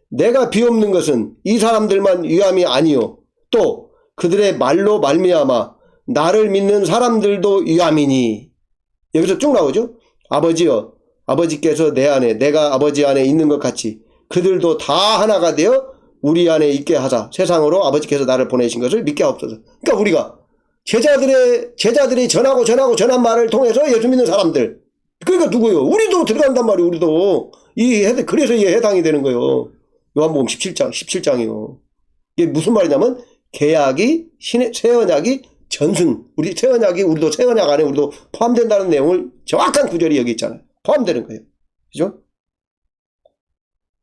내가 비옵는 것은 이 사람들만 위함이 아니요, 또 그들의 말로 말미암아 나를 믿는 사람들도 위함이니. 여기서 쭉 나오죠. 아버지여, 아버지께서 내 안에, 내가 아버지 안에 있는 것 같이 그들도 다 하나가 되어 우리 안에 있게 하사 세상으로 아버지께서 나를 보내신 것을 믿게 하옵소서. 그러니까 우리가 제자들이 전한 말을 통해서 예수 믿는 사람들, 그러니까 누구요? 우리도 들어간단 말이에요. 우리도. 그래서 이게 해당이 되는 거예요. 요한복음 17장이요. 이게 무슨 말이냐면, 계약이, 새 언약이 전승. 새 언약이, 우리도 새 언약 안에 우리도 포함된다는 내용을 정확한 구절이 여기 있잖아요. 포함되는 거예요. 그죠?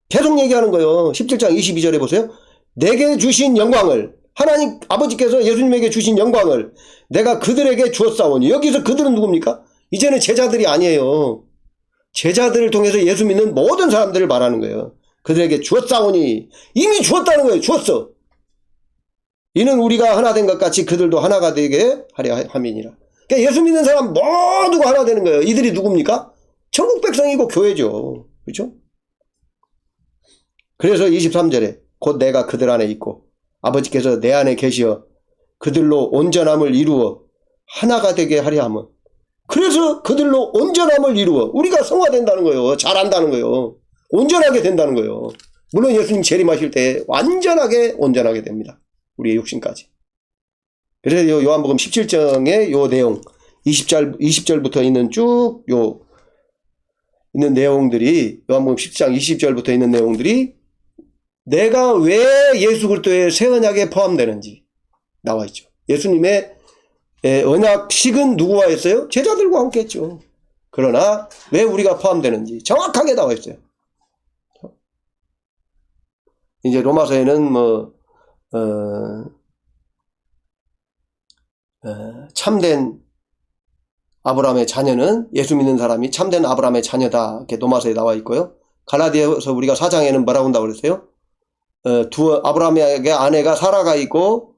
계속 얘기하는 거예요. 17장 22절에 보세요. 내게 주신 영광을, 하나님 아버지께서 예수님에게 주신 영광을 내가 그들에게 주었사오니. 여기서 그들은 누굽니까? 이제는 제자들이 아니에요. 제자들을 통해서 예수 믿는 모든 사람들을 말하는 거예요. 그들에게 주었사오니. 이미 주었다는 거예요. 주었어. 이는 우리가 하나 된 것 같이 그들도 하나가 되게 하려 함이니라. 그러니까 예수 믿는 사람 모두가 하나 되는 거예요. 이들이 누굽니까? 천국 백성이고 교회죠. 그렇죠? 그래서 23절에 곧 내가 그들 안에 있고 아버지께서 내 안에 계시어 그들로 온전함을 이루어 하나가 되게 하려 함은. 그래서 그들로 온전함을 이루어, 우리가 성화된다는 거예요. 잘한다는 거예요. 온전하게 된다는 거예요. 물론 예수님 재림하실 때 완전하게 온전하게 됩니다. 우리의 육신까지. 그래서 요한복음 17장의 요 내용, 20절부터 있는 쭉 있는 내용들이, 요한복음 17장 20절부터 있는 내용들이 내가 왜 예수 그리스도의 새 언약에 포함되는지 나와 있죠. 예수님의 언약식은 누구와 했어요? 제자들과 함께 했죠. 그러나 왜 우리가 포함되는지 정확하게 나와 있어요. 이제 로마서에는 참된 아브라함의 자녀는, 예수 믿는 사람이 참된 아브라함의 자녀다, 이렇게 로마서에 나와 있고요. 갈라디아서 우리가 4장에는 뭐라고 한다고 그랬어요? 아브라함에게 아내가 사라가 있고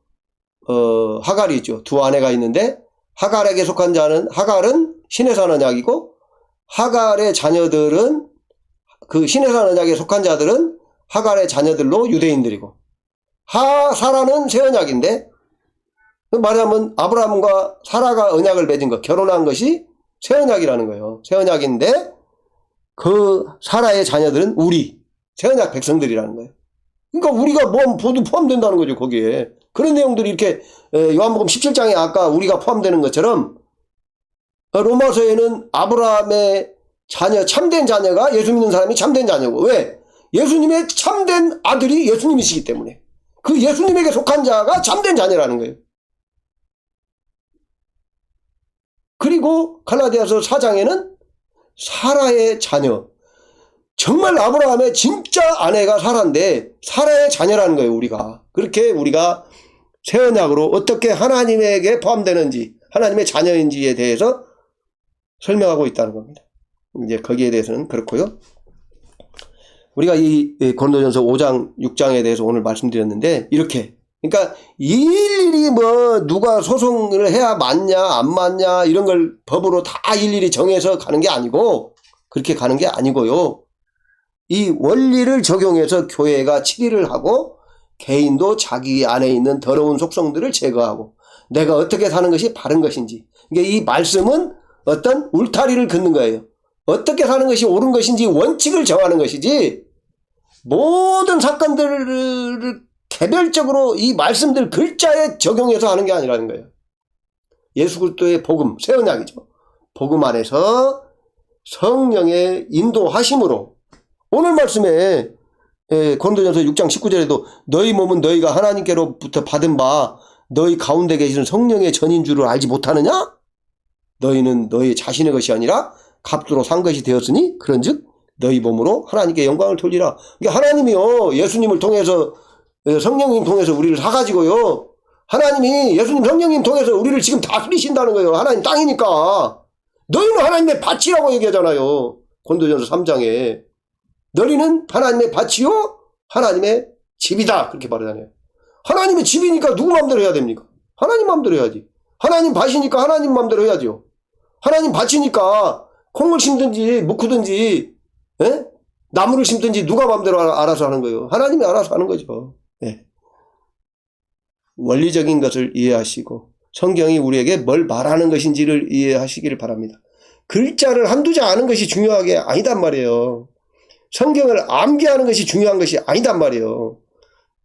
하갈이 있죠. 두 아내가 있는데, 하갈에게 속한 자는, 하갈은 신의 산 언약이고, 하갈의 자녀들은, 그 신의 산 언약에 속한 자들은 하갈의 자녀들로 유대인들이고, 사라는 새 언약인데 말하자면 아브라함과 사라가 언약을 맺은 것, 결혼한 것이 새 언약이라는 거예요. 새 언약인데 그 사라의 자녀들은 우리 새 언약 백성들이라는 거예요. 그러니까 우리가 모두 포함된다는 거죠, 거기에. 그런 내용들이 이렇게 요한복음 17장에 아까 우리가 포함되는 것처럼 로마서에는 아브라함의 자녀, 참된 자녀가 예수 믿는 사람이 참된 자녀고. 왜? 예수님의 참된 아들이 예수님이시기 때문에. 그 예수님에게 속한 자가 참된 자녀라는 거예요. 그리고 갈라디아서 4장에는 사라의 자녀. 정말 아브라함의 진짜 아내가 사라인데 사라의 자녀라는 거예요, 우리가. 그렇게 우리가 새 언약으로 어떻게 하나님에게 포함되는지, 하나님의 자녀인지에 대해서 설명하고 있다는 겁니다. 이제 거기에 대해서는 그렇고요. 우리가 이 고린도전서 5장, 6장에 대해서 오늘 말씀드렸는데 이렇게, 그러니까 일일이 뭐 누가 소송을 해야 맞냐 안 맞냐 이런 걸 법으로 다 일일이 정해서 가는 게 아니고, 그렇게 가는 게 아니고요. 이 원리를 적용해서 교회가 치리를 하고 개인도 자기 안에 있는 더러운 속성들을 제거하고 내가 어떻게 사는 것이 바른 것인지, 그러니까 이 말씀은 어떤 울타리를 긋는 거예요. 어떻게 사는 것이 옳은 것인지 원칙을 정하는 것이지 모든 사건들을 개별적으로 이 말씀들 글자에 적용해서 하는 게 아니라는 거예요. 예수 그리스도의 복음, 새 언약이죠. 복음 안에서 성령의 인도하심으로, 오늘 말씀에 고린도전서 6장 19절에도 너희 몸은 너희가 하나님께로부터 받은 바 너희 가운데 계시는 성령의 전인 줄을 알지 못하느냐? 너희는 너희 자신의 것이 아니라 값으로 산 것이 되었으니 그런즉 너희 몸으로 하나님께 영광을 돌리라. 그러니까 하나님이요, 예수님을 통해서, 성령님 통해서 우리를 사가지고요, 하나님이 예수님 성령님 통해서 우리를 지금 다스리신다는 거예요. 하나님 땅이니까. 너희는 하나님의 밭이라고 얘기하잖아요, 고린도전서 3장에. 너희는 하나님의 밭이요 하나님의 집이다, 그렇게 말하잖아요. 하나님의 집이니까 누구 마음대로 해야 됩니까? 하나님 마음대로 해야지. 하나님 밭이니까 하나님 마음대로 해야죠. 하나님 밭이니까 콩을 심든지 묵히든지 나무를 심든지 누가 마음대로 알아서 하는 거예요? 하나님이 알아서 하는 거죠. 네. 원리적인 것을 이해하시고 성경이 우리에게 뭘 말하는 것인지를 이해하시기를 바랍니다. 글자를 한두 자 아는 것이 중요한 게 아니단 말이에요. 성경을 암기하는 것이 중요한 것이 아니단 말이에요.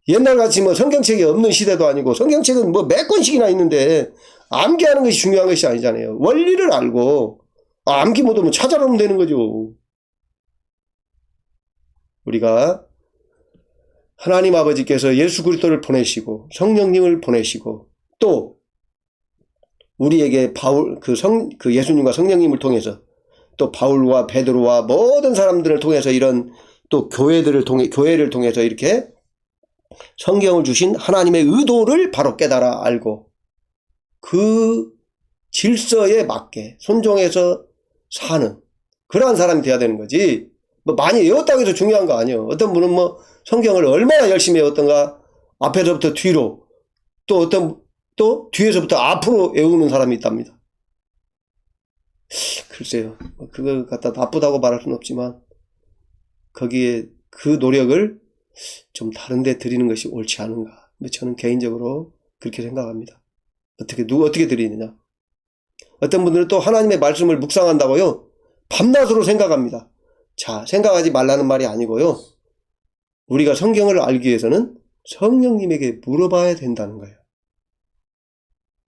옛날같이 뭐 성경책이 없는 시대도 아니고, 성경책은 뭐 몇 권씩이나 있는데 암기하는 것이 중요한 것이 아니잖아요. 원리를 알고 암기 못하면 찾아보면 되는 거죠. 우리가 하나님 아버지께서 예수 그리스도를 보내시고 성령님을 보내시고 또 우리에게 그 예수님과 성령님을 통해서 또 바울과 베드로와 모든 사람들을 통해서 이런 또 교회를 통해서 이렇게 성경을 주신 하나님의 의도를 바로 깨달아 알고 그 질서에 맞게 순종해서 사는 그러한 사람이 돼야 되는 거지. 뭐 많이 외웠다고 해서 중요한 거 아니에요. 어떤 분은 뭐 성경을 얼마나 열심히 외웠던가 앞에서부터 뒤로 또 뒤에서부터 앞으로 외우는 사람이 있답니다. 글쎄요, 그걸 갖다 나쁘다고 말할 수는 없지만 거기에 그 노력을 좀 다른 데 드리는 것이 옳지 않은가. 저는 개인적으로 그렇게 생각합니다. 누가 어떻게 드리느냐. 어떤 분들은 또 하나님의 말씀을 묵상한다고요, 밤낮으로 생각합니다. 자, 생각하지 말라는 말이 아니고요, 우리가 성경을 알기 위해서는 성령님에게 물어봐야 된다는 거예요.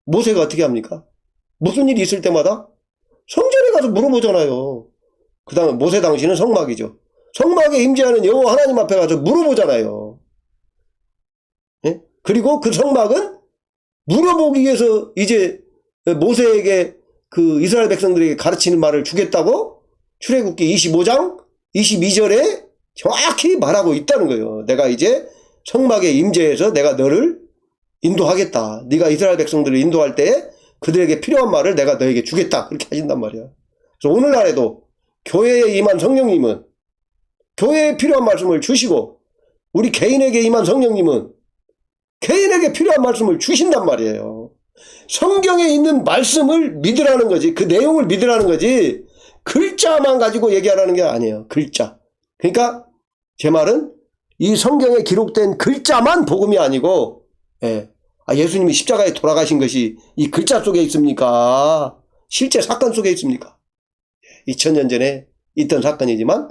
모세가 어떻게 합니까? 무슨 일이 있을 때마다 성전에 가서 물어보잖아요. 그 다음에 모세 당시는 성막이죠. 성막에 임재하는 여호와 하나님 앞에 가서 물어보잖아요. 예? 그리고 그 성막은 물어보기 위해서 이제 모세에게 그 이스라엘 백성들에게 가르치는 말을 주겠다고 출애굽기 25장 22절에 정확히 말하고 있다는 거예요. 내가 이제 성막에 임재해서 내가 너를 인도하겠다. 네가 이스라엘 백성들을 인도할 때 그들에게 필요한 말을 내가 너에게 주겠다. 그렇게 하신단 말이야. 그래서 오늘날에도 교회에 임한 성령님은 교회에 필요한 말씀을 주시고, 우리 개인에게 임한 성령님은 개인에게 필요한 말씀을 주신단 말이에요. 성경에 있는 말씀을 믿으라는 거지, 그 내용을 믿으라는 거지, 글자만 가지고 얘기하라는 게 아니에요. 글자. 그러니까 제 말은 이 성경에 기록된 글자만 복음이 아니고, 예수님이 십자가에 돌아가신 것이 이 글자 속에 있습니까? 실제 사건 속에 있습니까? 2000년 전에 있던 사건이지만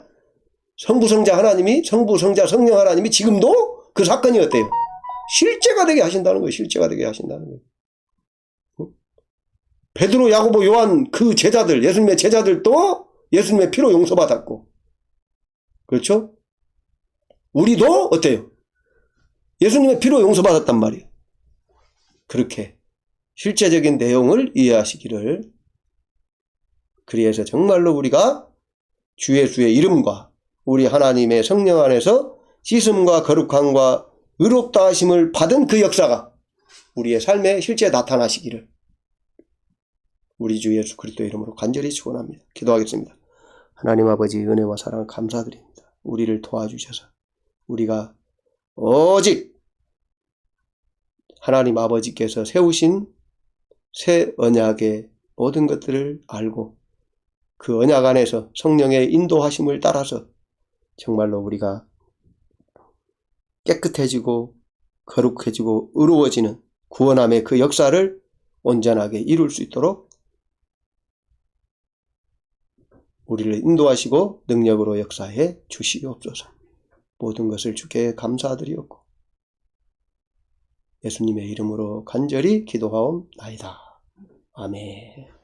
성부, 성자 하나님이, 성부, 성자, 성령 하나님이 지금도 그 사건이 어때요? 실제가 되게 하신다는 거예요. 실제가 되게 하신다는 거예요. 베드로, 야고보, 요한 그 제자들, 예수님의 제자들도 예수님의 피로 용서받았고, 그렇죠? 우리도 어때요? 예수님의 피로 용서받았단 말이에요. 그렇게 실제적인 내용을 이해하시기를. 그리해서 정말로 우리가 주 예수의 이름과 우리 하나님의 성령 안에서 씻음과 거룩함과 의롭다 하심을 받은 그 역사가 우리의 삶에 실제 나타나시기를 우리 주 예수 그리스도 이름으로 간절히 축원합니다. 기도하겠습니다. 하나님 아버지 은혜와 사랑을 감사드립니다. 우리를 도와주셔서 우리가 오직 하나님 아버지께서 세우신 새 언약의 모든 것들을 알고 그 언약 안에서 성령의 인도하심을 따라서 정말로 우리가 깨끗해지고 거룩해지고 의로워지는 구원함의 그 역사를 온전하게 이룰 수 있도록 우리를 인도하시고 능력으로 역사해 주시옵소서. 모든 것을 주께 감사드리옵고 예수님의 이름으로 간절히 기도하옵나이다. 아멘.